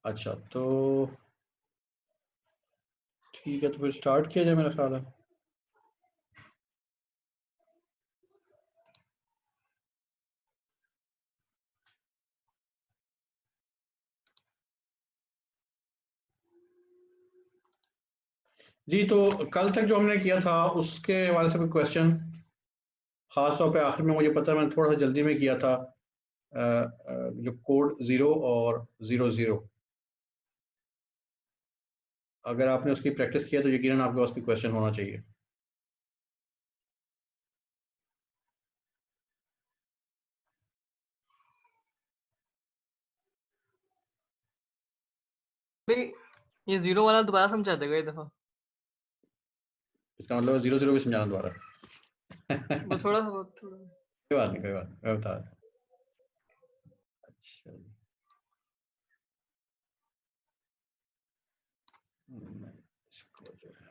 अच्छा तो ठीक है, तो फिर स्टार्ट किया जाए मेरा ख्याल है। जी तो कल तक जो हमने किया था उसके हवाले से कोई क्वेश्चन, खास तौर पे आखिर में मुझे पता है मैंने थोड़ा सा जल्दी में किया था, जो कोड 0 और 00, अगर आपने उसकी प्रैक्टिस किया तो यकीनन आपके पास कोई क्वेश्चन होना चाहिए। भाई ये 0 वाला दोबारा समझा देगा एक दफा। इसका मतलब 00 भी समझाना दोबारा। वो थोड़ा सा बहुत थोड़ा। कोई बात नहीं, कोई बात नहीं, मैं बता रहा हूँ। अच्छा इसको जो है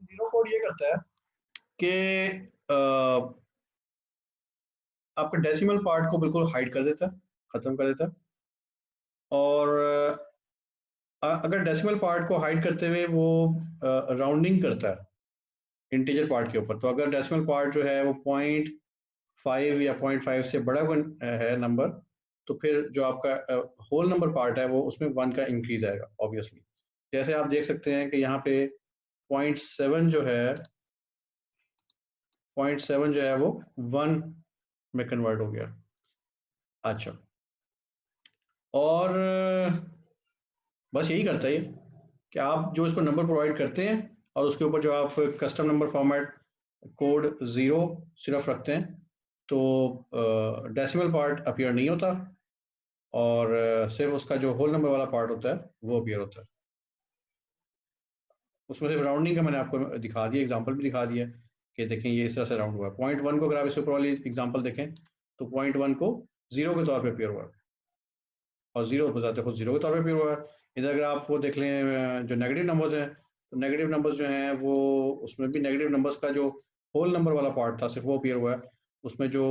जीरो कोड ये करता है कि आपका डेसिमल पार्ट को बिल्कुल हाइड कर देता है, खत्म कर देता है। और अगर डेसिमल पार्ट को हाइड करते हुए वो राउंडिंग करता है इंटीजर पार्ट के ऊपर, तो अगर डेसिमल पार्ट जो है वो 0.5 या 0.5 से बड़ा है नंबर, तो फिर जो आपका होल नंबर पार्ट है वो उसमें 1 का इंक्रीज आएगा ऑब्वियसली। जैसे आप देख सकते हैं कि यहाँ पे 0.7 जो है 0.7 जो है वो 1 में कन्वर्ट हो गया। अच्छा, और बस यही करता है ये कि आप जो इसको नंबर प्रोवाइड करते हैं और उसके ऊपर जो आप कस्टम नंबर फॉर्मेट कोड 0 सिर्फ रखते हैं, तो डेसिमल पार्ट अपीयर नहीं होता और सिर्फ उसका जो होल नंबर वाला पार्ट होता है वो अपीयर होता है। उसमें सिर्फ राउंडिंग का मैंने आपको दिखा दिया, एग्जांपल भी दिखा दिया कि देखें ये इस तरह से राउंड हुआ है। 0.1 को अगर आप इसके ऊपर वाली एग्जांपल देखें तो 0.1 को 0 के तौर पे अपीयर हुआ है और 0 बजाते खुद 0 के तौर पे अपीयर हुआ है। इधर अगर आप वो देख लें जो नेगेटिव नंबर्स हैं, तो नेगेटिव नंबर्स जो हैं वो उसमें भी नेगेटिव नंबर्स का जो होल नंबर वाला पार्ट था सिर्फ वो अपीयर हुआ है। उसमें जो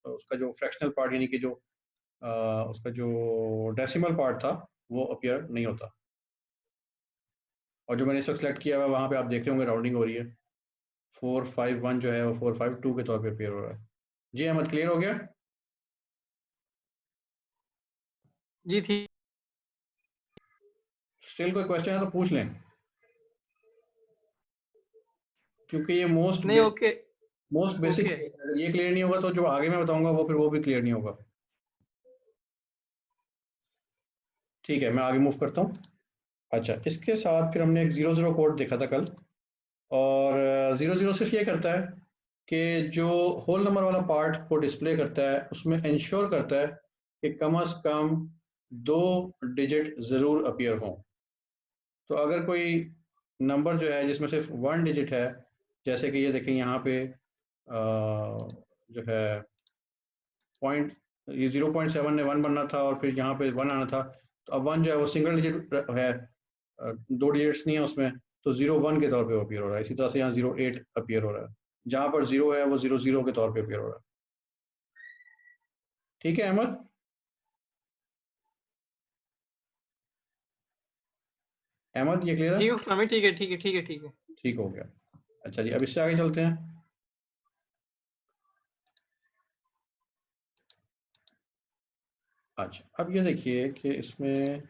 उसका जो फ्रैक्शनल पार्ट यानी कि जो उसका जो डेसिमल पार्ट था वो अपीयर नहीं होता। और जो मैंने इस वक्त सेलेक्ट किया हुआ है वहाँ पे आप देख रहे होंगे राउंडिंग हो रही है, 451 जो है वो 452 के तौर पे अपीयर हो रहा है। जी अहमद, क्लियर हो गया? जी ठीक। स्टिल कोई क्वेश्चन है तो पूछ लें, क्योंकि ये मोस्ट नहीं basic, okay. Most basic okay अगर ये क्लियर नहीं होगा तो जो आगे मैं बताऊंगा वो फिर वो भी क्लियर नहीं होगा। ठीक है, मैं आगे मूव करता हूँ। अच्छा, इसके साथ फिर हमने एक 00 कोड देखा था कल, और 00 सिर्फ ये करता है कि जो होल नंबर वाला पार्ट को डिस्प्ले करता है उसमें इंश्योर करता है कि कम से कम 2 डिजिट ज़रूर अपीयर हों। तो अगर कोई नंबर जो है जिसमें सिर्फ 1 डिजिट है, जैसे कि ये देखें यहाँ पे जो है पॉइंट, ये 0.7 ने 1 बनना था और फिर यहाँ पे 1 आना था, तो अब 1 जो है वो सिंगल डिजिट है, 2 डिजिट्स नहीं है उसमें, तो 01 के तौर पे अपीयर हो रहा है। इसी तरह से यहाँ 08 अपीयर हो रहा है, जहाँ पर 0 है वो 00 के तौर पे अपीयर हो रहा है। ठीक है अहमद? अहमद ये क्लियर है? ठीक है उस्मान भाई, ठीक है ठीक है ठीक है ठीक है। ठीक हो गया। अच्छा जी, अब इससे आगे चलते हैं। अच्छा, अब ये देखिए कि इसमें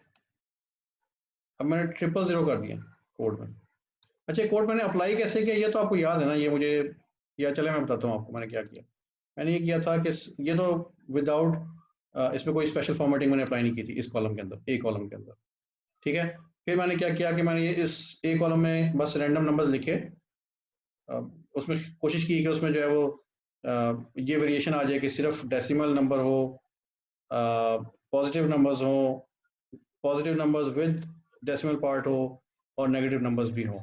अब मैंने 000 कर दिया कोड में। अच्छा, कोड मैंने अप्लाई कैसे किया ये तो आपको याद है ना, ये मुझे, या चले मैं बताता हूँ आपको मैंने क्या किया। मैंने ये किया था कि ये तो विदाउट इसमें कोई स्पेशल फॉर्मेटिंग मैंने अप्लाई नहीं की थी इस कॉलम के अंदर, ए कॉलम के अंदर। ठीक है, फिर मैंने क्या किया कि मैंने ये इस ए कॉलम में बस रैंडम नंबर्स लिखे, उसमें कोशिश की कि उसमें जो है वो ये वेरिएशन आ जाए कि सिर्फ डेसिमल नंबर हो, पॉजिटिव नंबर्स हो, positive numbers with decimal part हो, और नेगेटिव नंबर्स भी हो।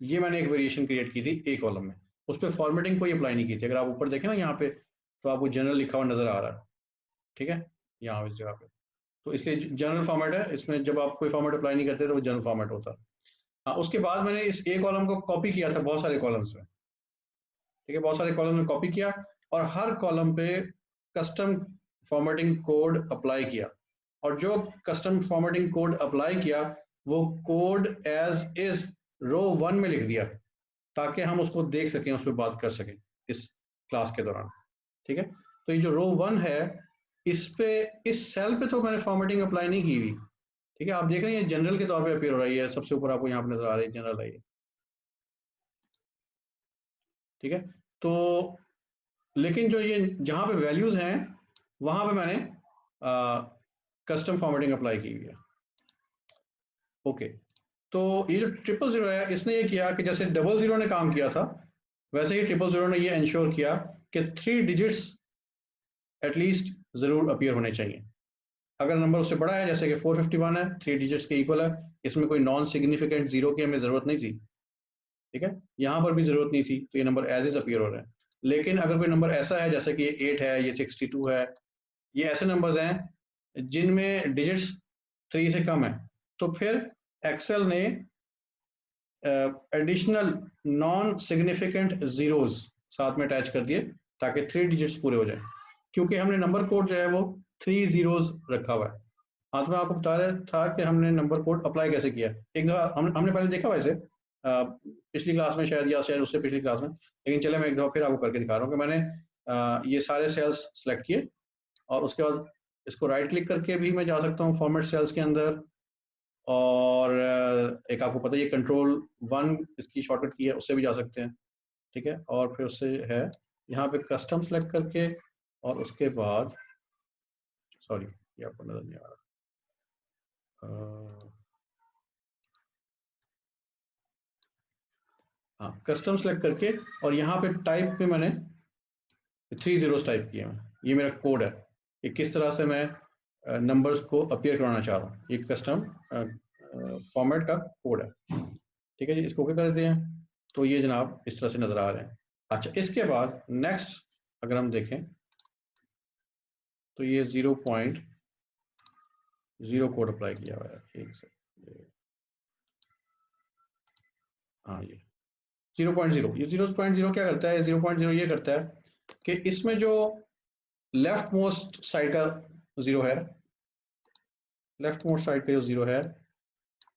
ये मैंने एक वेरिएशन क्रिएट की थी ए कॉलम में, उस पर फॉर्मेटिंग कोई अप्लाई नहीं की थी। अगर आप ऊपर देखें ना यहाँ पे, तो आपको जनरल लिखा हुआ नजर आ रहा है। ठीक है, यहाँ इस जगह पे, तो इसलिए जनरल फॉर्मेट है, इसमें जब आप कोई फॉर्मेट अप्लाई नहीं करते तो वो जनरल फॉर्मेट होता है। हाँ, उसके बाद मैंने इस ए कॉलम को कॉपी किया था बहुत सारे कॉलम्स में, ठीक है, बहुत सारे कॉलम में कॉपी किया और हर कॉलम पे कस्टम फॉर्मेटिंग कोड अप्लाई किया, और जो कस्टम फॉर्मेटिंग कोड अप्लाई किया वो कोड एज इज रो 1 में लिख दिया ताकि हम उसको देख सकें, उस पर बात कर सकें इस क्लास के दौरान, ठीक है। तो ये जो रो 1 है इस पे, इस सेल पे तो मैंने फॉर्मेटिंग अप्लाई नहीं की हुई, ठीक है। आप देख रहे हैं जनरल के तौर पे अपीयर हो रही है, सबसे ऊपर आपको यहाँ पे नजर आ रही है जनरल है, ठीक है। तो लेकिन जो ये जहाँ पे वैल्यूज हैं वहां पे मैंने कस्टम फॉर्मेटिंग अप्लाई की हुई है। ओके, तो ये जो 000 है इसने ये किया कि जैसे 00 ने काम किया था वैसे ही 000 ने ये इंश्योर किया कि 3 डिजिट्स एटलीस्ट जरूर अपीयर होने चाहिए। अगर नंबर उससे बड़ा है जैसे कि 451 है, 3 डिजिट्स के इक्वल है, इसमें कोई नॉन सिग्निफिकेंट जीरो की हमें जरूरत नहीं थी, ठीक है, यहाँ पर भी जरूरत नहीं थी, तो ये नंबर एज इज अपीयर हो रहे हैं। लेकिन अगर कोई नंबर ऐसा है जैसे कि ये 8 है, ये 62 है, ये ऐसे नंबर्स हैं जिनमें डिजिट्स 3 से कम है, तो फिर एक्सेल ने एडिशनल नॉन सिग्निफिकेंट जीरोज साथ में अटैच कर दिए ताकि 3 डिजिट्स पूरे हो जाए, क्योंकि हमने नंबर कोड जो है वो 3 जीरोज रखा हुआ है। हाँ, तो मैं आपको बता रहा था कि हमने नंबर कोड अप्लाई कैसे किया। एक दफा हमने पहले देखा वैसे पिछली क्लास में शायद, या शायद उससे पिछली क्लास में, लेकिन चले मैं एक दफा फिर आपको करके दिखा रहा हूँ कि मैंने ये सारे सेल्स सेलेक्ट किए और उसके बाद इसको राइट क्लिक करके भी मैं जा सकता हूँ फॉर्मेट सेल्स के अंदर, और एक आपको पता है ये कंट्रोल 1 इसकी शॉर्टकट की है, उससे भी जा सकते हैं, ठीक है। और फिर उससे है यहाँ पे कस्टम सेलेक्ट करके, और उसके बाद सॉरी ये आपको नजर नहीं आ रहा, हाँ, कस्टम सेलेक्ट करके और यहाँ पे टाइप पे मैंने 3 जीरोस टाइप किए हैं। ये मेरा कोड है कि किस तरह से मैं नंबर्स को अपीयर कराना चाह रहा हूँ, ये कस्टम फॉर्मेट का कोड है, ठीक है जी। इसको ओके कर देते हैं, तो ये जनाब इस तरह से नजर आ रहे हैं। अच्छा, इसके बाद नेक्स्ट अगर हम देखें तो ये 0.0 कोड अप्लाई किया हुआ है, एक से हाँ, ये 0.0, ये 0.0 क्या करता है, 0.0 ये करता है कि इसमें जो लेफ्ट मोस्ट साइड का जीरो है, लेफ्ट मोस्ट साइड का जो जीरो है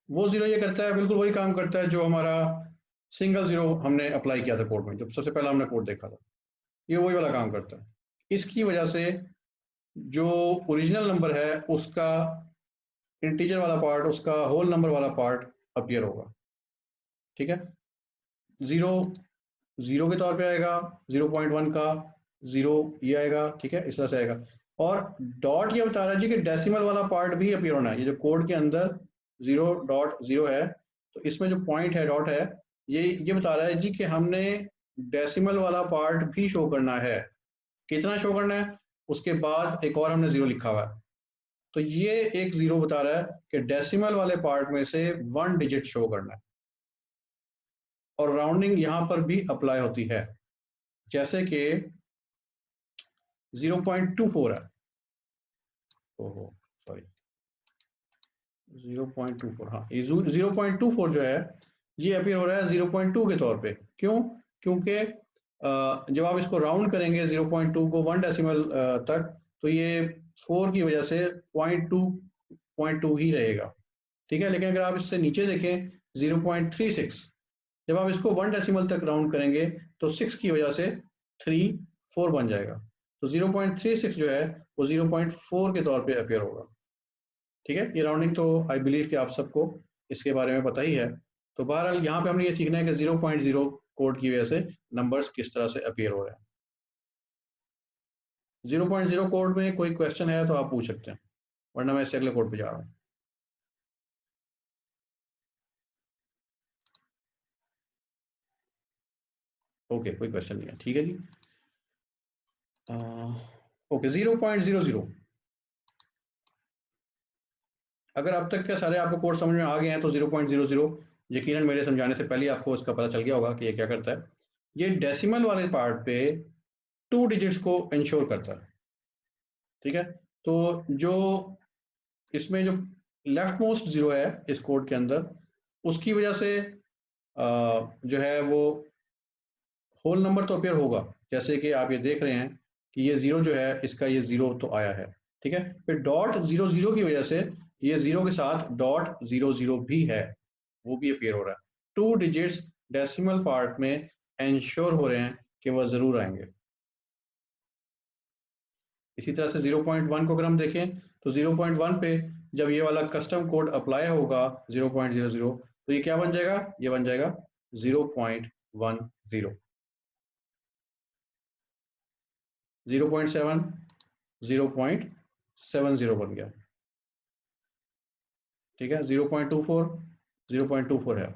वो जीरो ये करता है, बिल्कुल वही काम करता है जो हमारा सिंगल जीरो हमने अप्लाई किया था कोड में, जब सबसे पहला हमने कोड देखा था, ये वही वाला काम करता है। इसकी वजह से जो ओरिजिनल नंबर है उसका इंटीजर वाला पार्ट, उसका होल नंबर वाला पार्ट अपीयर होगा, ठीक है। जीरो जीरो के तौर पे आएगा, 0.1 का जीरो ये आएगा, ठीक है, इस तरह से आएगा। और डॉट ये बता रहा है जी कि डेसिमल वाला पार्ट भी अपीयर होना है, ये जो कोड के अंदर 0.0 है, तो इसमें जो पॉइंट है, डॉट है, ये बता रहा है जी कि हमने डेसिमल वाला पार्ट भी शो करना है। कितना शो करना है, उसके बाद एक और हमने जीरो लिखा हुआ है, तो ये एक जीरो बता रहा है कि डेसिमल वाले पार्ट में से 1 डिजिट शो करना है। और राउंडिंग यहां पर भी अप्लाई होती है, जैसे कि 0.24 है, ओहो सॉरी 0.24, हाँ, ये 0.24 जो है ये अपीयर हो रहा है 0.2 के तौर पे। क्यों? क्योंकि जब आप इसको राउंड करेंगे 0.2 को 1 डेसिमल तक, तो ये 4 की वजह से 0.2 ही रहेगा, ठीक है। लेकिन अगर आप इससे नीचे देखें 0.36, जब आप इसको 1 डेसिमल तक राउंड करेंगे तो 6 की वजह से 4 बन जाएगा, तो 0.36 जो है वो 0.4 के तौर पे अपीयर होगा, ठीक है। ये राउंडिंग तो आई बिलीव कि आप सबको इसके बारे में पता ही है। तो बहरहाल यहाँ पे हमने ये सीखना है कि 0.0 कोड की वजह से नंबर्स किस तरह से अपीयर हो रहे हैं। 0.0 कोड में कोई क्वेश्चन है तो आप पूछ सकते हैं, वरना मैं इससे अगले कोड पे जा रहा हूँ। ओके, कोई क्वेश्चन नहीं है, ठीक है जी। ओके, 0.00, अगर अब तक के सारे आपको कोड समझ में आ गए हैं तो 0.00 यकीनन मेरे समझाने से पहले आपको इसका पता चल गया होगा कि ये क्या करता है। ये डेसिमल वाले पार्ट पे 2 डिजिट्स को इंश्योर करता है, ठीक है। तो जो इसमें जो लेफ्ट मोस्ट जीरो है इस कोड के अंदर, उसकी वजह से जो है वो होल नंबर तो अपेयर होगा, जैसे कि आप ये देख रहे हैं कि ये 0 जो है इसका ये 0 तो आया है, ठीक है। फिर डॉट 0 0 की वजह से ये 0 के साथ डॉट 0 0 भी है, वो भी अपेयर हो रहा है। 2 डिजिट्स डेसिमल पार्ट में एंश्योर हो रहे हैं कि वह जरूर आएंगे। इसी तरह से 0.1 को अगर हम देखें तो 0.1 पे जब ये वाला कस्टम कोड अप्लाई होगा 0.00, तो ये क्या बन जाएगा, ये बन जाएगा 0.10, 0.7, 0.70 बन गया, ठीक है। 0.24, 0.24 है।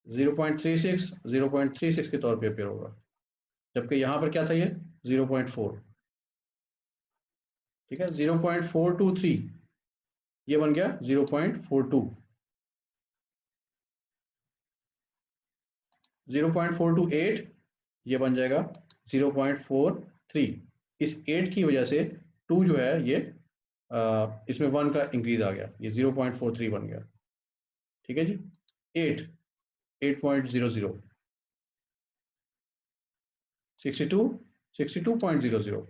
0.36, 0.36 के तौर पे अपेयर होगा, जबकि यहाँ पर क्या था ये 0.4, ठीक है। 0.423 ये बन गया 0.42, 0.428 ये बन जाएगा 0.43। इस 8 की वजह से 2 जो है ये इसमें 1 का इंक्रीज आ गया, ये 0.43 बन गया, ठीक है जी। 8, 8.00, 62, 62.00,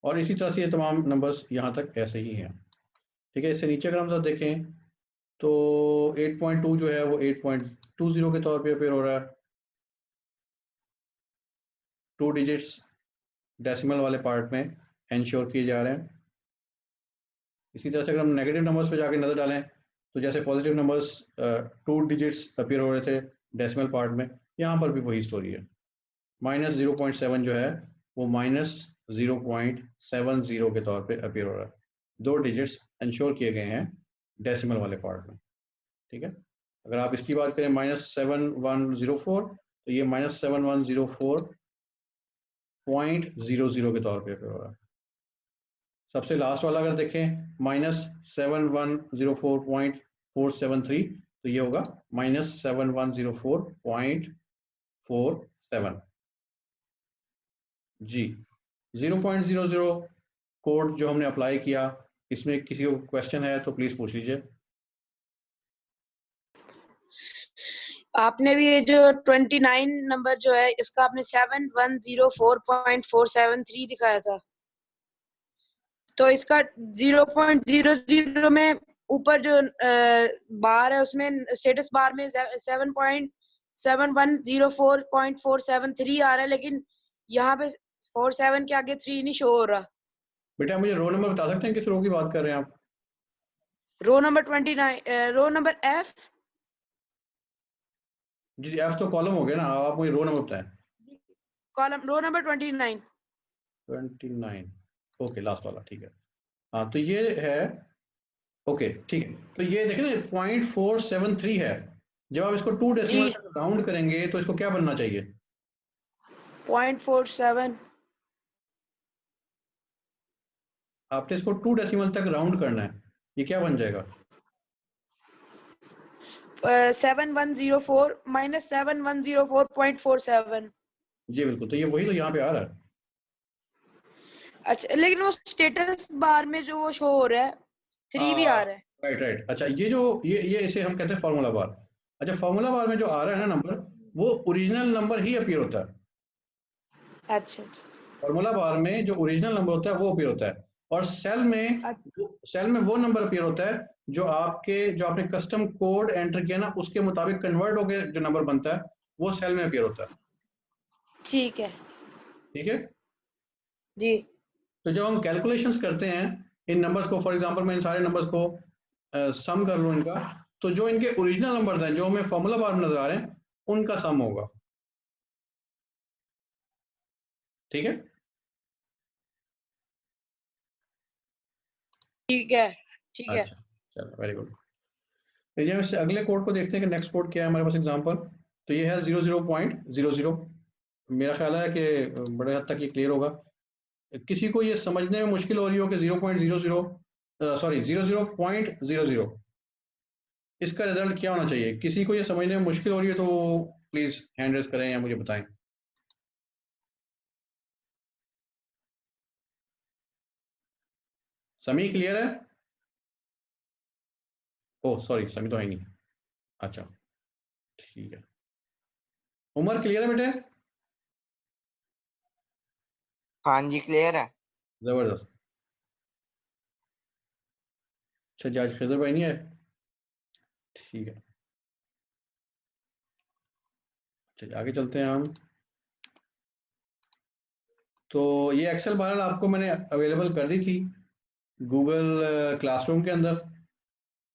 और इसी तरह से ये तमाम नंबर्स यहाँ तक ऐसे ही हैं, ठीक है। इससे नीचे अगर हम सब देखें तो 8.2 जो है वो 8.20 के तौर पे अपेयर हो रहा है। 2 डिजिट्स डेसिमल वाले पार्ट में एंश्योर किए जा रहे हैं। इसी तरह से अगर हम नेगेटिव नंबर्स पे जाके नजर डालें तो जैसे पॉजिटिव नंबर्स 2 डिजिट्स अपेयर हो रहे थे डेसिमल पार्ट में, यहाँ पर भी वही स्टोरी है। -0.7 जो है वो -0.70 के तौर पे अपेयर हो रहा है। 2 डिजिट्स इंश्योर किए गए हैं डेसिमल वाले पार्ट में, ठीक है। अगर आप इसकी बात करें -7104, तो ये -7104.00 के तौर पे अपेयर हो रहा है। सबसे लास्ट वाला अगर देखें -7104.473, तो ये होगा -7104.47 जी। 0.00 कोड जो हमने अप्लाई किया, इसमें किसी को क्वेश्चन है तो प्लीज पूछ लीजिए। आपने भी ये जो 29 नंबर जो है इसका आपने 7104.473 दिखाया था, तो इसका 0.00 में ऊपर जो बार है उसमें स्टेटस बार में 7.7104.473 आ रहा है, लेकिन यहाँ पे 47 के आगे 3 नहीं शो हो रहा। बेटा मुझे रो नंबर बता सकते हैं किस रो की बात कर रहे हैं आप? Row number 29, row number F। जी एफ तो कॉलम हो गया ना, आप मुझे रो नंबर बताएं। Column row number 29। 29, okay last वाला, ठीक है। हाँ तो ये है, ओके ठीक है। तो ये देखें ना 0.473 है, जब आप इसको 2 डेसिमल जी तक राउंड करेंगे तो इसको क्या बनना चाहिए? 0.47। आपने इसको 2 डेसिमल तक राउंड करना है, ये क्या बन जाएगा? 7104 -7104.47। जी बिल्कुल, तो ये वही तो यहाँ पे आ रहा है। अच्छा, लेकिन वो स्टेटस बार में जो वो शो हो रहा है 3 भी आ रहा है। राइट राइट, अच्छा ये जो ये इसे हम कहते हैं फार्मूला बार। अच्छा फार्मूला बार में जो आ रहा है ना नंबर, वो ओरिजिनल नंबर ही अपीयर होता है। अच्छा अच्छा फार्मूला बार में जो ओरिजिनल नंबर होता है वो अपीयर होता है, और सेल में वो नंबर अपीयर होता है जो आपने कस्टम कोड एंटर किया ना उसके मुताबिक कन्वर्ट होकर जो नंबर बनता है वो सेल में अपीयर होता है, ठीक है ठीक है। जी। तो जब हम कैलकुलेशंस करते हैं इन नंबर्स को, फॉर एग्जांपल मैं इन सारे नंबर्स को सम कर लूँ इनका, तो जो इनके ओरिजिनल नंबर्स हैं जो हमें फार्मूला बार में नजर आ रहे हैं उनका सम होगा, ठीक है। ठीक है ठीक है। अच्छा चलो वेरी गुड। चलिए इससे अगले कोड को देखते हैं कि नेक्स्ट कोड क्या है हमारे पास एग्जांपल। तो ये है 00.00। मेरा ख्याल है कि बड़े हद तक ये क्लियर होगा। किसी को ये समझने में मुश्किल हो रही हो कि 0.00 सॉरी 00.00 इसका रिजल्ट क्या होना चाहिए, किसी को ये समझने में मुश्किल हो रही है तो प्लीज हैंड रेज करें या मुझे बताएं। समी क्लियर है? ओह सॉरी, समी तो है नहीं। अच्छा ठीक है, उमर क्लियर है बेटे? हाँ जी क्लियर है। जबरदस्त। अच्छा जी, आज खिजर भाई नहीं है, ठीक है। चलिए आगे चलते हैं हम। तो ये एक्सेल बहरहाल आपको मैंने अवेलेबल कर दी थी गूगल क्लासरूम के अंदर।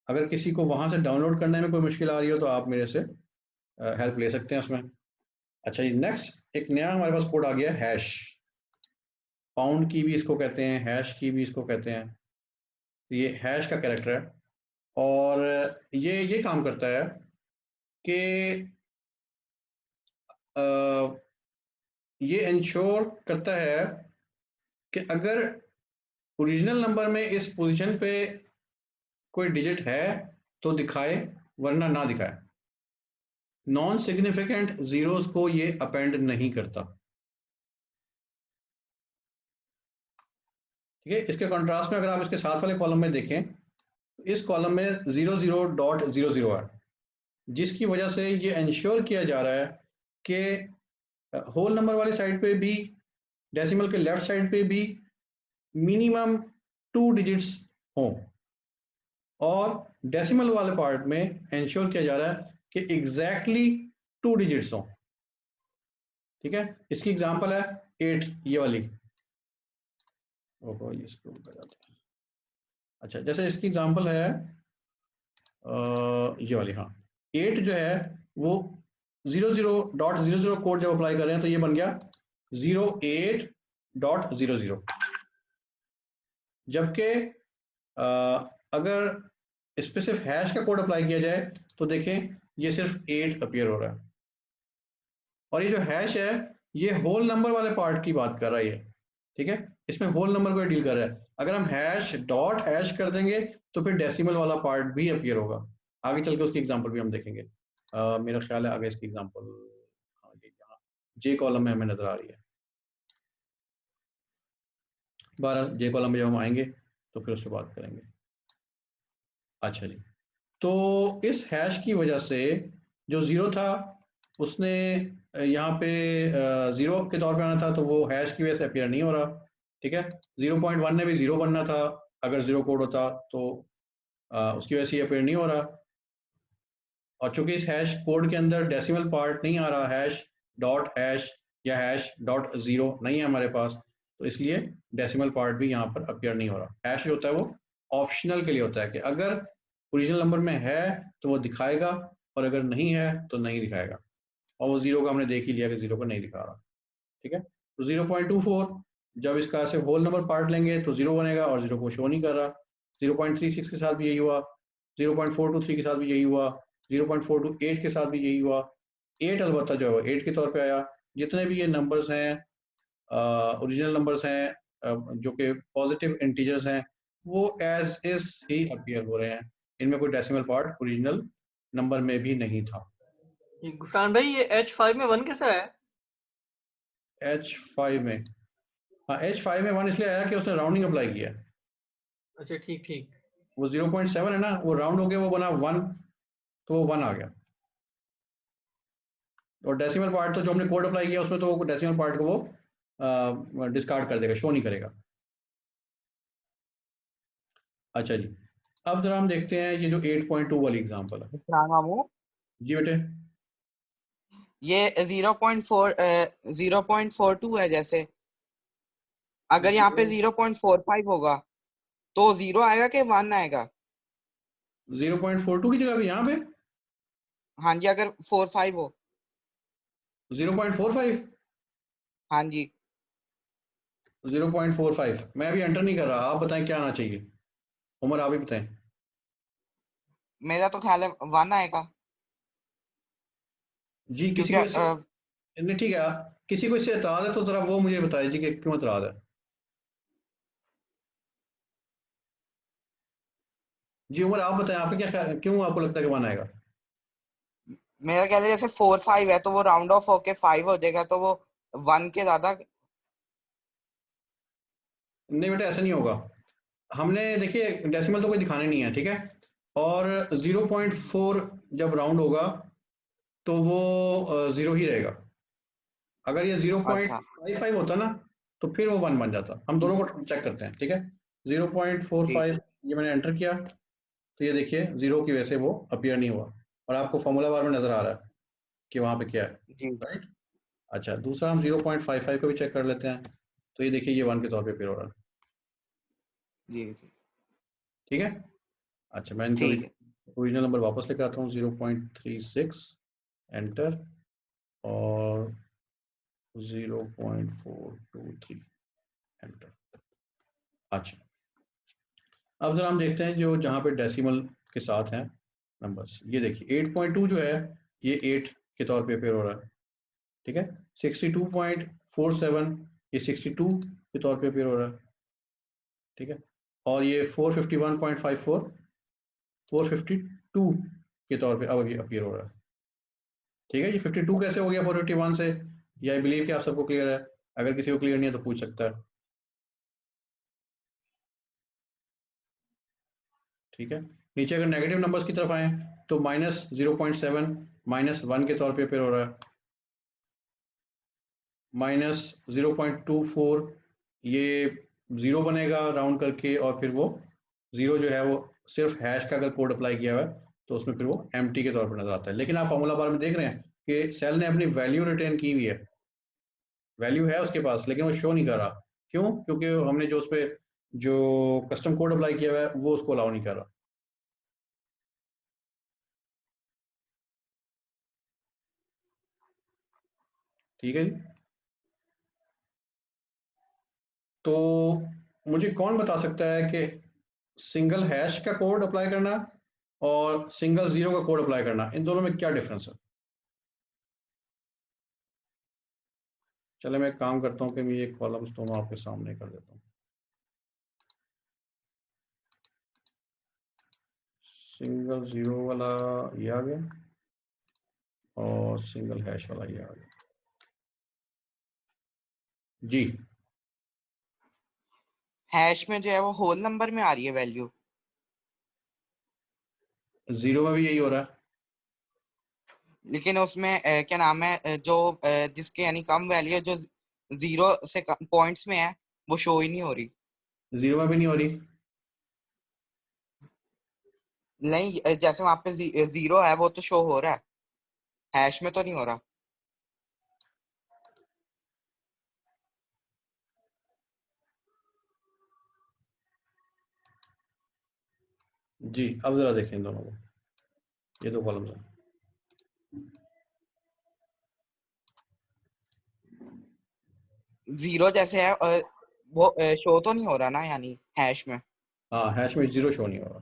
अगर किसी को वहाँ से डाउनलोड करने में कोई मुश्किल आ रही हो तो आप मेरे से हेल्प ले सकते हैं उसमें। अच्छा जी, नेक्स्ट एक नया हमारे पास कोड आ गया है, हैश। पाउंड की भी इसको कहते हैं, हैश की भी इसको कहते हैं। ये हैश का कैरेक्टर है और ये काम करता है कि ये इंश्योर करता है कि अगर ओरिजिनल नंबर में इस पोजीशन पे कोई डिजिट है तो दिखाए, वरना ना दिखाए। नॉन सिग्निफिकेंट जीरोस को ये अपेंड नहीं करता। ठीक है, इसके कॉन्ट्रास्ट में अगर आप इसके साथ वाले कॉलम में देखें, इस कॉलम में 00.00 है, जिसकी वजह से ये इंश्योर किया जा रहा है कि होल नंबर वाली साइड पे भी, डेसिमल के लेफ्ट साइड पे भी मिनिमम 2 डिजिट्स हों, और डेसिमल वाले पार्ट में इंश्योर किया जा रहा है कि एग्जैक्टली 2 डिजिट्स हों। ठीक है, इसकी एग्जांपल है 8, ये वाली। ओहो, ये स्क्रॉल कर जाता है। अच्छा, जैसे इसकी एग्जांपल है ये वाली, हाँ 8 जो है वो 00.00 कोड जब अप्लाई कर रहे हैं तो ये बन गया 08.00। जबकि अगर इस पे सिर्फ हैश का कोड अप्लाई किया जाए तो देखें ये सिर्फ 8 अपीयर हो रहा है। और ये जो हैश है ये होल नंबर वाले पार्ट की बात कर रहा है ये। ठीक है, इसमें होल नंबर को डील कर रहा है। अगर हम हैश डॉट हैश कर देंगे तो फिर डेसिमल वाला पार्ट भी अपीयर होगा। आगे चल के उसकी एग्जांपल भी हम देखेंगे। मेरा ख्याल है आगे इसकी एग्जांपल यहाँ जे कॉलम में हमें नजर आ रही है। बहरहाल जे कॉलम में जब हम आएंगे तो फिर उससे बात करेंगे। अच्छा जी, तो इस हैश की वजह से जो जीरो था उसने यहाँ पे जीरो के तौर पे आना था, तो वो हैश की वजह से अपीयर नहीं हो रहा। ठीक है, 0.1 ने भी जीरो बनना था, अगर जीरो कोड होता तो उसकी वजह से अपीयर नहीं हो रहा। और चूंकि इस हैश कोड के अंदर डेसिमल पार्ट नहीं आ रहा, हैश डॉट हैश या हैश डॉट जीरो नहीं है हमारे पास, तो इसलिए डेसिमल पार्ट भी यहाँ पर अपीयर नहीं हो रहा। हैश जो होता है वो ऑप्शनल के लिए होता है कि अगर ओरिजिनल नंबर में है तो वो दिखाएगा, और अगर नहीं है तो नहीं दिखाएगा। और वो जीरो का हमने देख ही लिया कि जीरो को नहीं दिखा रहा। ठीक है, तो 0.24 जब इसका से होल नंबर पार्ट लेंगे तो जीरो बनेगा, और जीरो को शो नहीं कर रहा। 0.36 के साथ भी यही हुआ, 0.423 के साथ भी यही हुआ, 0.428 के साथ भी यही हुआ। 8 अलबत्ता जो है 8 के तौर पे आया। जितने भी ये नंबर्स हैं ओरिजिनल नंबर्स हैं जो कि पॉजिटिव इंटीजर्स हैं, वो एज इज ही अपीयर हो रहे हैं। इनमें कोई डेसिमल पार्ट ओरिजिनल नंबर में भी नहीं था। गुफरान भाई ये H5 में 1 कैसे आया? H5 में, हाँ H5 में 1 इसलिए आया कि उसने राउंडिंग अप्लाई किया। अच्छा ठीक ठीक। वो 0.7 है ना, वो राउंड हो गया, वो बना 1, तो वो 1 आ गया। और डेसिमल पार्ट तो जो हमने कोड अप्लाई किया उसमें तो वो डेसिमल पार्ट को वो डिस्कार्ड कर देगा, शो नहीं करेगा। अच्छा जी, अब जरा हम देखते हैं ये जो 8.2 वाली एग्जांपल है। जी बेटे, ये 0.42 है। जैसे अगर यहाँ पे 0.45 होगा तो 0 आएगा कि 1 आएगा? 0.42 की जगह पे यहाँ पे हाँ जी, अगर 45 हो। 0.45, हाँ जी 0.45 मैं अभी एंटर नहीं कर रहा। आप बताएं क्या आना चाहिए। उमर आप ही बताएं। मेरा तो ख्याल है 1 आएगा, जी, किसी क्योंकि को नहीं, ठीक है, किसी को इससे एतराज है तो जरा वो मुझे बताइए जी कि क्यों एतराज है। जी उमर आप बताएं, आपका क्या ख्याल, क्यों आपको लगता है कि 1 आएगा। मेरा ख्याल है जैसे 4-5 है तो वो राउंड ऑफ होके 5 हो जाएगा, तो वो 1 के ज्यादा। नहीं बेटा, ऐसा नहीं होगा। हमने देखिए डेसिमल तो कोई दिखाने नहीं है, ठीक है। और 0.4 जब राउंड होगा तो वो 0 ही रहेगा। अगर ये 0.55 होता ना तो फिर वो 1 बन जाता। हम दोनों को चेक करते हैं, ठीक है। 0.45 ये मैंने एंटर किया तो ये देखिए 0 की वजह से वो अपीयर नहीं हुआ, और आपको फॉर्मूला बार में नजर आ रहा है कि वहां पे क्या है, राइट। अच्छा, दूसरा हम 0.55 को भी चेक कर लेते हैं, तो ये देखिए ये 1 के तौर पे अपीयर हो रहा है। जी जी ठीक है। अच्छा, मैं इनका ओरिजिनल नंबर वापस लेकर आता हूँ। 0.36 एंटर और 0.423 एंटर। अच्छा, अब जरा हम देखते हैं जो जहाँ पे डेसिमल के साथ हैं नंबर्स। ये देखिए 8.2 जो है ये 8 के तौर पे अपीयर हो रहा है, ठीक है। 62.47 ये 62 के तौर पे अपीयर हो रहा है, ठीक है। और ये 451.54 452 के तौर पे अब ये अपीयर हो रहा है, ठीक है। ये 52 कैसे हो गया 451 से, ये आई बिलीव कि आप सबको क्लियर है। अगर किसी को क्लियर नहीं है तो पूछ सकता है, ठीक है। नीचे अगर नेगेटिव नंबर्स की तरफ आए तो -0.7 -1 के तौर पे अपीयर हो रहा है, -0.24 ये 0 बनेगा राउंड करके, और फिर वो 0 जो है वो सिर्फ हैश का अगर कोड अप्लाई किया हुआ है तो उसमें फिर वो एम्प्टी के तौर पर नजर आता है। लेकिन आप फॉर्मूला बार में देख रहे हैं कि सेल ने अपनी वैल्यू रिटेन की हुई है, वैल्यू है उसके पास, लेकिन वो शो नहीं कर रहा। क्यों? क्योंकि हमने जो उस पर जो कस्टम कोड अप्लाई किया हुआ है वो उसको अलाउ नहीं कर रहा। ठीक है जी। तो मुझे कौन बता सकता है कि सिंगल हैश का कोड अप्लाई करना और सिंगल 0 का कोड अप्लाई करना, इन दोनों में क्या डिफरेंस है? चले मैं एक काम करता हूँ कि मैं ये कॉलम्स दोनों आपके सामने कर देता हूँ। सिंगल 0 वाला ये आ गया और सिंगल हैश वाला ये आ गया जी। हैश में जो है वो होल नंबर में आ रही है वैल्यू, 0 में भी यही हो रहा है। लेकिन उसमें क्या नाम है जो जिसके यानी कम वैल्यू जो 0 से पॉइंट्स में है वो शो ही नहीं हो रही। 0 में भी नहीं हो रही। नहीं जैसे वहां पे 0 है वो तो शो हो रहा है, हैश में तो नहीं हो रहा। जी, अब जरा देखें दोनों को, ये दो कॉलम्स हैं। जीरो जैसे है वो शो तो नहीं हो रहा ना यानी हैश में। हाँ, हैश में 0 शो नहीं हो रहा,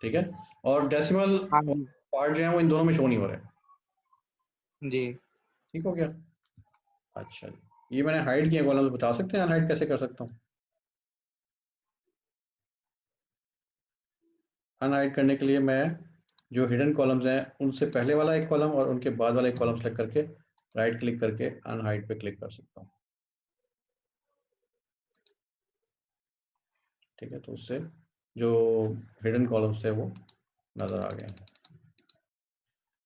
ठीक है। और डेसिमल हाँ पार्ट जो है वो इन दोनों में शो नहीं हो रहे। जी। ठीक हो गया। अच्छा जी, ये मैंने हाइड किया कॉलम्स, बता सकते हैं अनहाइड कैसे कर सकता हूँ? अनहाइड करने के लिए मैं जो हिडन कॉलम्स हैं उनसे पहले वाला एक कॉलम और उनके बाद वाला एक कॉलम सेलेक्ट करके राइट क्लिक करके अनहाइड पे क्लिक कर सकता हूँ, ठीक है। तो उससे जो हिडन कॉलम्स थे वो नज़र आ गए।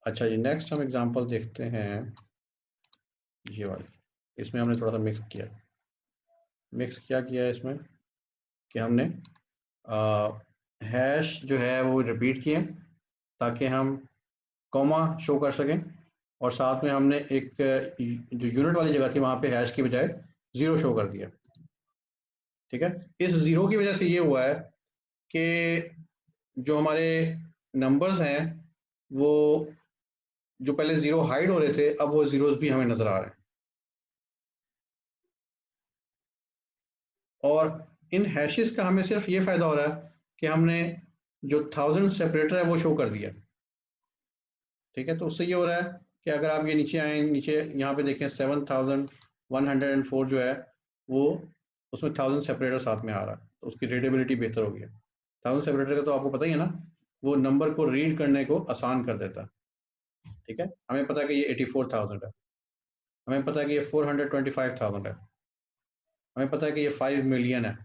अच्छा जी, नेक्स्ट हम एग्जांपल देखते हैं ये वाली। इसमें हमने थोड़ा सा मिक्स क्या किया है इसमें कि हमने हैश जो है वो रिपीट किए ताकि हम कॉमा शो कर सकें, और साथ में हमने एक जो यूनिट वाली जगह थी वहां पे हैश की बजाय 0 शो कर दिया, ठीक है। इस 0 की वजह से ये हुआ है कि जो हमारे नंबर्स हैं वो जो पहले 0 हाइड हो रहे थे अब वो जीरोस भी हमें नजर आ रहे हैं, और इन हैशेस का हमें सिर्फ ये फायदा हो रहा है कि हमने जो 1000 सेपरेटर है वो शो कर दिया, ठीक है। तो उससे ये हो रहा है कि अगर आप ये नीचे आए, नीचे यहाँ पे देखें 7104 जो है वो उसमें 1000 सेपरेटर साथ में आ रहा है, तो उसकी रीडेबिलिटी बेहतर हो गई है। 1000 सेपरेटर का तो आपको पता ही है ना, वो नंबर को रीड करने को आसान कर देता है, ठीक है। हमें पता है कि ये 84,000 है, हमें पता है कि ये 425,000 है, हमें पता है कि ये 5 मिलियन है।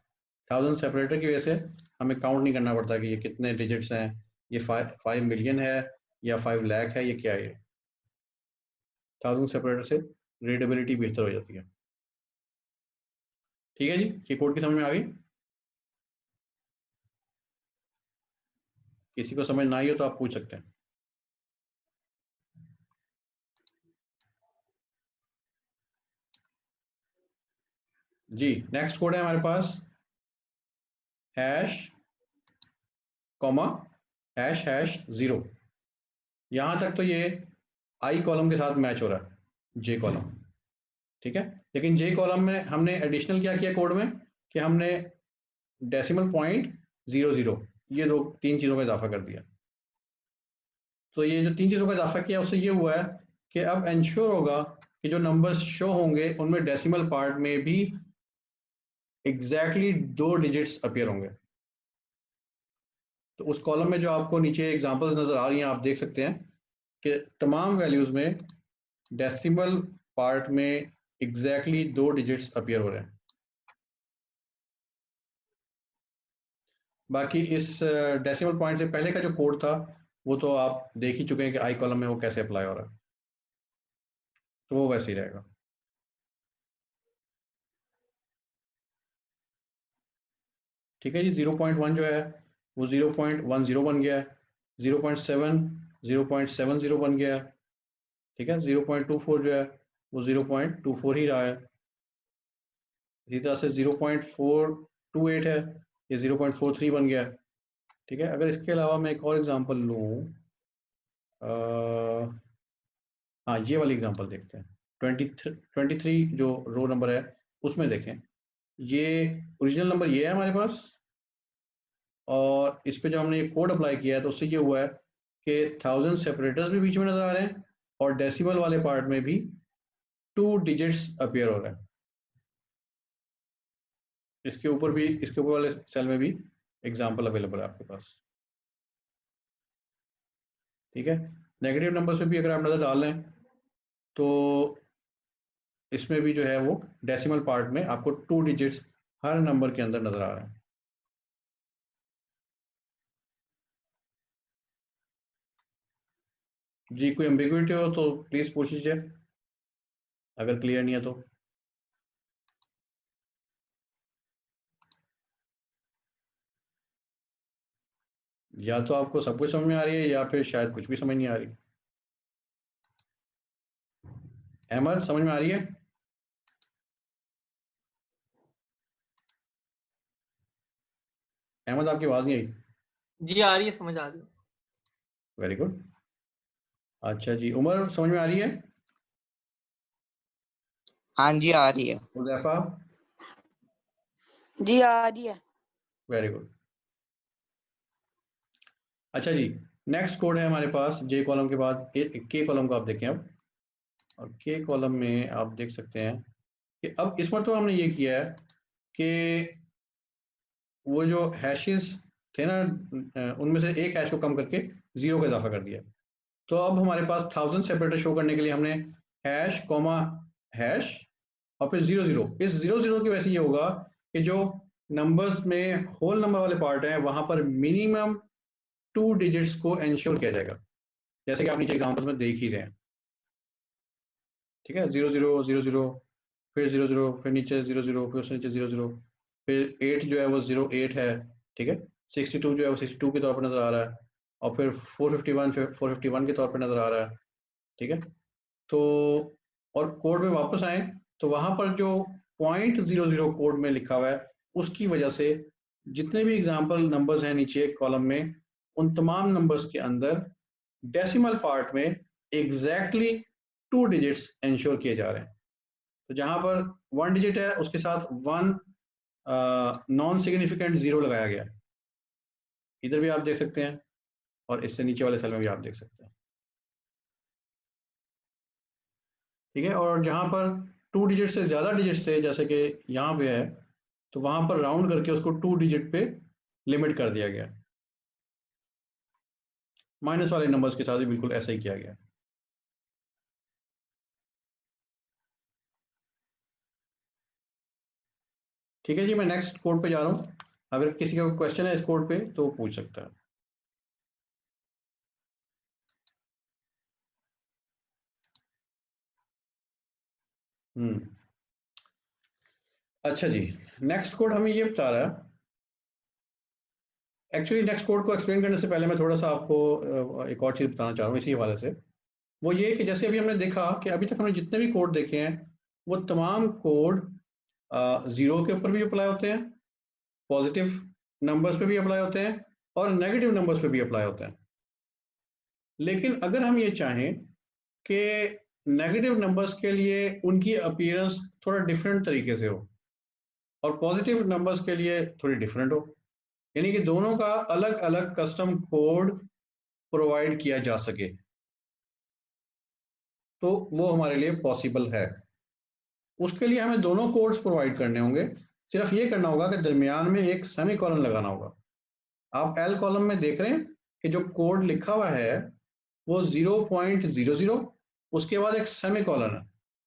1000 सेपरेटर की वजह से हमें काउंट नहीं करना पड़ता कि ये कितने डिजिट्स हैं, ये 5 मिलियन है या 5 लाख है, ये क्या है। 1000 सेपरेटर से रीडेबिलिटी बेहतर हो जाती है। ठीक है जी, ये कोड की समझ में आ गई? किसी को समझ ना आई हो तो आप पूछ सकते हैं। जी, नेक्स्ट कोड है हमारे पास हैश कॉमा हैश हैश 0। यहां तक तो ये आई कॉलम के साथ मैच हो रहा है, जे कॉलम, ठीक है। लेकिन जे कॉलम में हमने एडिशनल क्या किया कोड में कि हमने डेसिमल पॉइंट 00 ये तीन चीज़ों का इजाफा कर दिया। तो ये जो तीन चीज़ों का इजाफा किया उससे ये हुआ है कि अब इंश्योर होगा कि जो नंबर्स शो होंगे उनमें डेसिमल पार्ट में भी एग्जैक्टली 2 डिजिट्स अपीयर होंगे। तो उस कॉलम में जो आपको नीचे एग्जांपल्स नजर आ रही हैं, आप देख सकते हैं कि तमाम वैल्यूज में डेसिमल पार्ट में एग्जैक्टली 2 डिजिट्स अपीयर हो रहे हैं। बाकी इस डेसिमल पॉइंट से पहले का जो कोड था वो तो आप देख ही चुके हैं कि आई कॉलम में वो कैसे अप्लाई हो रहा है, तो वो वैसे ही रहेगा। ठीक है जी, 0.1 जो है वो 0.10 बन गया है, 0.7 0.70 बन गया है, ठीक है। 0.24 जो है वो 0.24 ही रहा है। इसी तरह से 0.428 है, ये 0.43 बन गया है, ठीक है। अगर इसके अलावा मैं एक और एग्जांपल लूँ, हाँ ये वाली एग्जांपल देखते हैं। 23 जो रो नंबर है उसमें देखें, ये ओरिजिनल नंबर ये है हमारे पास, और इस पे जो हमने ये कोड अप्लाई किया है तो उससे ये हुआ है कि 1000 सेपरेटर्स भी बीच में नजर आ रहे हैं और डेसिमल वाले पार्ट में भी 2 डिजिट्स अपीयर हो रहे हैं। इसके ऊपर वाले सेल में भी एग्जांपल अवेलेबल है आपके पास, ठीक है। नेगेटिव नंबर से भी अगर आप नजर डाल लें तो इसमें भी जो है वो डेसिमल पार्ट में आपको 2 डिजिट्स हर नंबर के अंदर नजर आ रहे हैं। जी, कोई एम्बिग्युइटी हो तो प्लीज पूछ लीजिए, अगर क्लियर नहीं है तो। या तो आपको सब कुछ समझ में आ रही है या फिर शायद कुछ भी समझ नहीं आ रही। अहमद, समझ में आ रही है? अहमद, आपकी आवाज नहीं आई। जी आ रही है, समझ आ रही है। Very good. अच्छा जी, उमर समझ में आ रही है? हाँ जी आ रही है। हुज़ैफा? जी आ रही है। Very good. अच्छा जी, नेक्स्ट कोड है हमारे पास जे कॉलम के बाद के कॉलम को आप देखें अब, और के कॉलम में आप देख सकते हैं कि अब इस पर तो हमने ये किया है कि वो जो हैशेस थे ना, उनमें से एक हैश को कम करके 0 का इजाफा कर दिया। तो अब हमारे पास 1000 सेपरेटर शो करने के लिए हमने हैश कॉमा हैश और फिर 00। इस 00 की वजह से ये होगा कि जो नंबर्स में होल नंबर वाले पार्ट हैं वहां पर मिनिमम 2 डिजिट्स को इंश्योर किया जाएगा, जैसे कि आप नीचे एग्जांपल्स में देख ही रहे हैं, ठीक है। 0000 फिर 00 फिर नीचे 00 फिर उससे नीचे 00 फिर 8 जो है वो 08 है, ठीक है। 62 जो है वो 62 के तौर पर नजर आ रहा है, और फिर 451 फिर 451 के तौर पर नजर आ रहा है, ठीक है। तो और कोड में वापस आए तो वहां पर जो .00 कोड में लिखा हुआ है उसकी वजह से जितने भी एग्जाम्पल नंबर्स हैं नीचे कॉलम में, उन तमाम नंबर्स के अंदर डेसिमल पार्ट में एग्जैक्टली 2 डिजिट्स इंश्योर किए जा रहे हैं। तो जहां पर 1 डिजिट है उसके साथ 1 नॉन सिग्निफिकेंट 0 लगाया गया, इधर भी आप देख सकते हैं और इससे नीचे वाले सेल में भी आप देख सकते हैं, ठीक है। और जहां पर 2 डिजिट से ज्यादा डिजिट थे जैसे कि यहाँ पे है, तो वहां पर राउंड करके उसको 2 डिजिट पे लिमिट कर दिया गया। माइनस वाले नंबर्स के साथ भी बिल्कुल ऐसा ही किया गया। ठीक है जी, मैं नेक्स्ट कोड पे जा रहा हूँ। अगर किसी का क्वेश्चन है इस कोड पे तो पूछ सकता है। अच्छा जी, नेक्स्ट कोड हमें ये बता रहा है, एक्चुअली नेक्स्ट कोड को एक्सप्लेन करने से पहले मैं थोड़ा सा आपको एक और चीज़ बताना चाह रहा हूँ इसी हवाले से। वो ये कि जैसे अभी हमने देखा कि अभी तक हमने जितने भी कोड देखे हैं वो तमाम कोड ज़ीरो के ऊपर भी अप्लाई होते हैं, पॉजिटिव नंबर्स पे भी अप्लाई होते हैं और नेगेटिव नंबर्स पे भी अप्लाई होते हैं। लेकिन अगर हम ये चाहें कि नेगेटिव नंबर्स के लिए उनकी अपीयरेंस थोड़ा डिफरेंट तरीके से हो और पॉजिटिव नंबर्स के लिए थोड़ी डिफरेंट हो, यानी कि दोनों का अलग अलग कस्टम कोड प्रोवाइड किया जा सके, तो वो हमारे लिए पॉसिबल है। उसके लिए हमें दोनों कोड्स प्रोवाइड करने होंगे। सिर्फ ये करना होगा कि दरमियान में एक सेमी कॉलन लगाना होगा। आप एल कॉलम में देख रहे हैं कि जो कोड लिखा हुआ है वो 0.00, उसके बाद एक सेमी कॉलन है।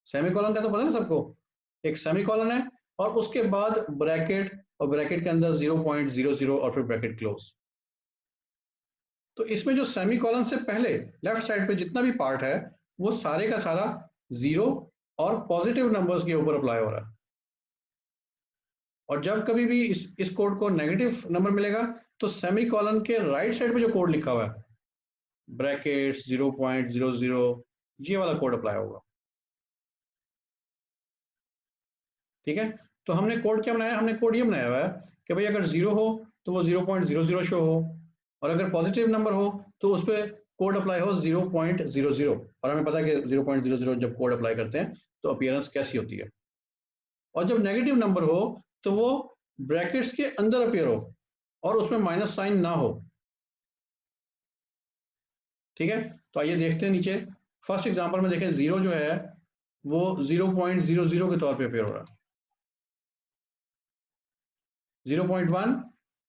सेमी कॉलन का तो पता है सबको, एक सेमी कॉलन है और उसके बाद ब्रैकेट, और ब्रैकेट के अंदर 0.00 और फिर ब्रैकेट क्लोज। तो इसमें जो सेमी कॉलन से पहले लेफ्ट साइड पे जितना भी पार्ट है वो सारे का सारा जीरो और पॉजिटिव नंबर्स के ऊपर अप्लाई हो रहा है। और जब कभी भी इस कोड को नेगेटिव नंबर मिलेगा तो सेमी कॉलन के राइट साइड पे जो कोड लिखा हुआ है ब्रैकेट्स 0.00, ये वाला कोड अप्लाई होगा। ठीक है, तो हमने कोड क्या बनाया, हमने कोड ये बनाया हुआ है कि भाई अगर जीरो हो तो वो 0.00 शो हो, और अगर पॉजिटिव नंबर हो तो उस पर कोड अप्लाई हो 0.00। और हमें पता है कि 0.00 जब कोड अप्लाई करते हैं तो अपीयरेंस कैसी होती है। और जब नेगेटिव नंबर हो तो वो ब्रैकेट्स के अंदर अपीयर हो और उसमें माइनस साइन ना हो। ठीक है, तो आइए देखते हैं नीचे। फर्स्ट एग्जांपल में देखें, जीरो जो है वो 0.00 के तौर पे अपीयर हो रहा है, 0.1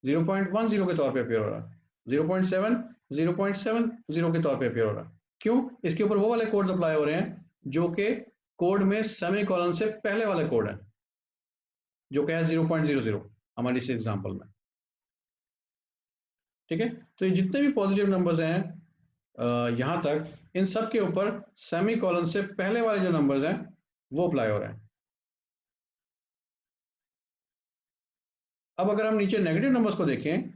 0.10 के तौर पे अपीयर हो रहा है, 0.7 0.70 के तौर पे अपीयर हो रहा है। क्यों? इसके ऊपर वो वाले कोड्स अप्लाई हो रहे हैं जो कि कोड में सेमी कॉलन से पहले वाले कोड है, जो कि है 0.00 हमारी इस एग्जांपल में। ठीक है, तो ये जितने भी पॉजिटिव नंबर्स हैं यहां तक, इन सब के ऊपर सेमी कॉलन से पहले वाले जो नंबर्स हैं वो अप्लाई हो रहे हैं। अब अगर हम नीचे नेगेटिव नंबर्स को देखें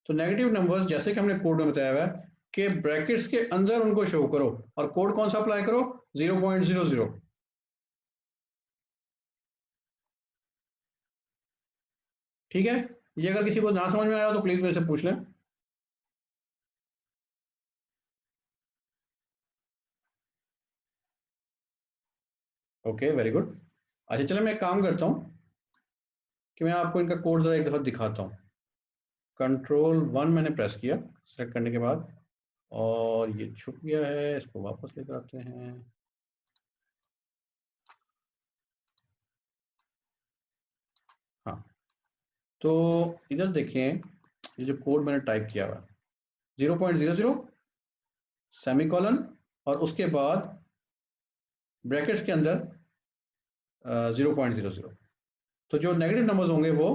तो नेगेटिव नंबर्स जैसे कि हमने कोड में बताया हुआ है कि ब्रैकेट्स के अंदर उनको शो करो, और कोड कौन सा अप्लाई करो, 0.00। ठीक है, ये अगर किसी को ना समझ में आया तो प्लीज मेरे से पूछ लें। Okay, very good. अच्छा चलो मैं एक काम करता हूँ कि मैं आपको इनका कोड जरा एक दफा दिखाता हूँ। Ctrl+1 मैंने प्रेस किया सेलेक्ट करने के बाद, और ये छुप गया है, इसको वापस लेकर आते हैं। हाँ, तो इधर देखें, ये जो कोड मैंने टाइप किया हुआ 0.00 सेमी कॉलन और उसके बाद ब्रैकेट्स के अंदर 0.00। तो जो नेगेटिव नंबर्स होंगे वो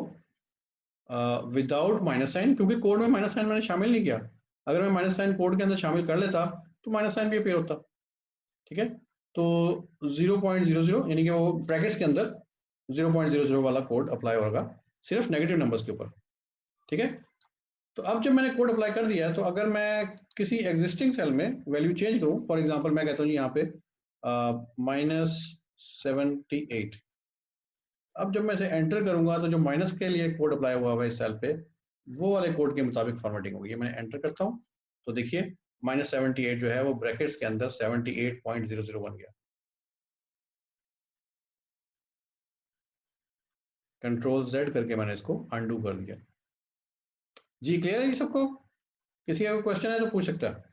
विदाउट माइनस साइन, क्योंकि कोड में माइनस साइन मैंने शामिल नहीं किया। अगर मैं माइनस साइन कोड के अंदर शामिल कर लेता तो माइनस साइन भी अपीयर होता। ठीक है, तो 0.00 यानी कि वो ब्रैकेट्स के अंदर 0.00 वाला कोड अप्लाई होगा सिर्फ नेगेटिव नंबर्स के ऊपर। ठीक है, तो अब जब मैंने कोड अप्लाई कर दिया तो अगर मैं किसी एग्जिस्टिंग सेल में वैल्यू चेंज करूं, फॉर एग्जांपल मैं कहता हूं यहाँ पे -78, अब जब मैं इसे एंटर करूंगा तो जो माइनस के लिए कोड अप्लाई हुआ है इस सेल पे वो वाले कोड के मुताबिक फॉर्मेटिंग होगी। मैं एंटर करता हूं तो देखिए -78 जो है वो ब्रैकेट्स के अंदर 78.00 बन गया। Ctrl+Z करके मैंने इसको अनडू कर दिया। जी क्लियर है ये सबको? किसी का कोई क्वेश्चन है तो पूछ सकता है।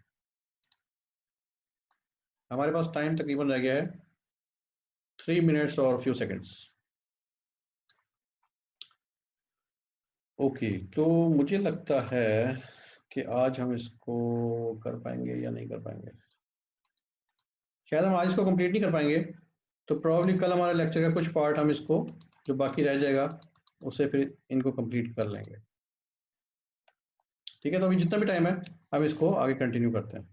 हमारे पास टाइम तकरीबन रह गया है 3 मिनट्स और फ्यू सेकंड्स। ओके, तो मुझे लगता है कि आज हम इसको कर पाएंगे या नहीं कर पाएंगे। शायद हम आज इसको कंप्लीट नहीं कर पाएंगे, तो प्रॉब्ली कल हमारे लेक्चर का कुछ पार्ट हम इसको जो बाकी रह जाएगा उससे फिर इनको कंप्लीट कर लेंगे। ठीक है, तो अभी जितना भी टाइम है हम इसको आगे कंटिन्यू करते हैं।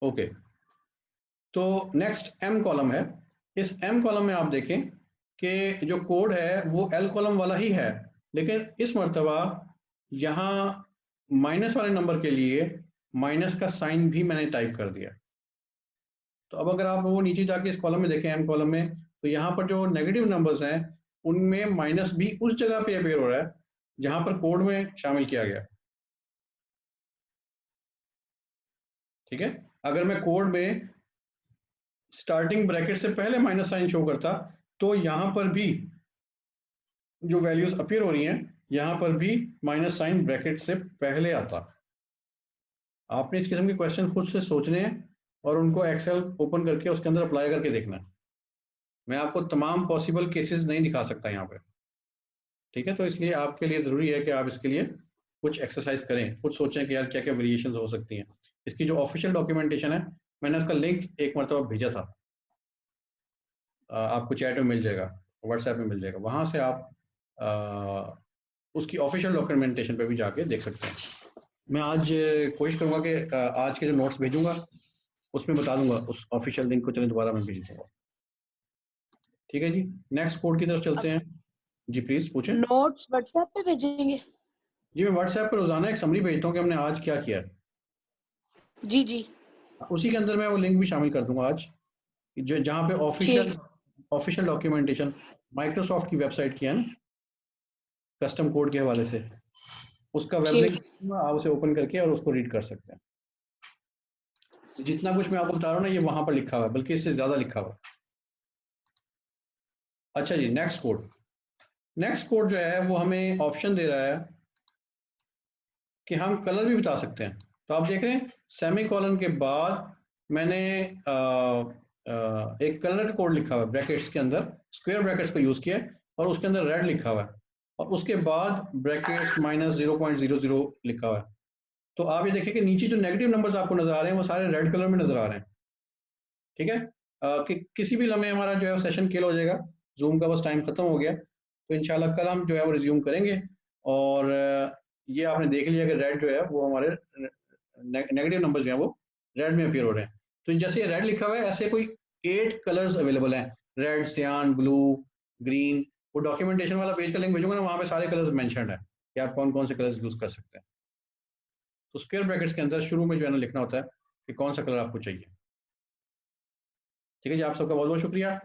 ओके, तो नेक्स्ट एम कॉलम है। इस एम कॉलम में आप देखें कि जो कोड है वो एल कॉलम वाला ही है, लेकिन इस मर्तबा यहाँ माइनस वाले नंबर के लिए माइनस का साइन भी मैंने टाइप कर दिया। तो अब अगर आप वो नीचे जाके इस कॉलम में देखें एम कॉलम में, तो यहाँ पर जो नेगेटिव नंबर्स हैं उनमें माइनस भी उस जगह पे अपेयर हो रहा है जहां पर कोड में शामिल किया गया। ठीक है, अगर मैं कोड में स्टार्टिंग ब्रैकेट से पहले माइनस साइन शो करता तो यहाँ पर भी जो वैल्यूज अपीयर हो रही हैं यहाँ पर भी माइनस साइन ब्रैकेट से पहले आता। आपने इस किस्म के क्वेश्चन खुद से सोचने हैं और उनको एक्सेल ओपन करके उसके अंदर अप्लाई करके देखना है। मैं आपको तमाम पॉसिबल केसेस नहीं दिखा सकता यहाँ पे, ठीक है, तो इसलिए आपके लिए ज़रूरी है कि आप इसके लिए कुछ एक्सरसाइज करें, कुछ सोचें कि यार क्या क्या वेरिएशंस हो सकती हैं। इसकी जो ऑफिशियल डॉक्यूमेंटेशन है मैंने उसका लिंक एक मरतबा भेजा था, आपको चैट में मिल जाएगा, व्हाट्सएप में मिल जाएगा, वहाँ से आप उसकी ऑफिशियल डॉक्यूमेंटेशन पे भी जाके देख सकते हैं। मैं आज कोशिश करूँगा कि आज के जो नोट्स भेजूंगा उसमें बता दूंगा उस ऑफिशियल लिंक को, चलें दोबारा मैं भेज दूंगा। ठीक है जी, नेक्स्ट कोड की तरफ चलते हैं। जी प्लीज पूछें। नोट्स व्हाट्सएप पे भेजेंगे? जी मैं व्हाट्सएप पर रोजाना एक समरी भेजता हूँ कि हमने आज क्या किया है। जी जी उसी के अंदर मैं वो लिंक भी शामिल कर दूंगा आज, जो जहाँ पे ऑफिशियल डॉक्यूमेंटेशन माइक्रोसॉफ्ट की वेबसाइट की है ना, कस्टम कोड के हवाले से, उसका वेब लिंक आप उसे ओपन करके और उसको रीड कर सकते हैं। जितना कुछ मैं आपको बता रहा हूँ ना ये वहां पर लिखा हुआ है, बल्कि इससे ज्यादा लिखा हुआ है। अच्छा जी, नेक्स्ट कोड जो है वो हमें ऑप्शन दे रहा है कि हम कलर भी बता सकते हैं। तो आप देख रहे हैं सेमी कॉलन के बाद मैंने एक कलर कोड लिखा हुआ है ब्रैकेट्स के अंदर, स्क्वायर ब्रैकेट्स को यूज किया और उसके अंदर रेड लिखा हुआ है और उसके बाद ब्रैकेट्स -0.00 लिखा हुआ है। तो आप ये देखिए कि नीचे जो नेगेटिव नंबर्स आपको नजर आ रहे हैं वो सारे रेड कलर में नजर आ रहे हैं। ठीक है, कि किसी भी लम्हे हमारा जो है सेशन किल हो जाएगा, जूम का बस टाइम खत्म हो गया, तो इंशाल्लाह कल हम जो है वो रिज्यूम करेंगे। और ये आपने देख लिया कि रेड जो है वो हमारे नेगेटिव नंबर जो है वो रेड में अपीयर हो रहे हैं। तो जैसे ये रेड लिखा हुआ है ऐसे कोई 8 कलर्स अवेलेबल हैं, रेड, सियान, ब्लू, ग्रीन। वो डॉक्यूमेंटेशन वाला पेज का लिंक भेजूंगा ना, वहाँ पे सारे कलर्स मेंशन्ड है कि आप कौन कौन से कलर्स यूज कर सकते हैं। तो स्क्वायर ब्रैकेट्स के अंदर शुरू में जो है ना लिखना होता है कि कौन सा कलर आपको चाहिए। ठीक है जी, आप सबका बहुत बहुत शुक्रिया।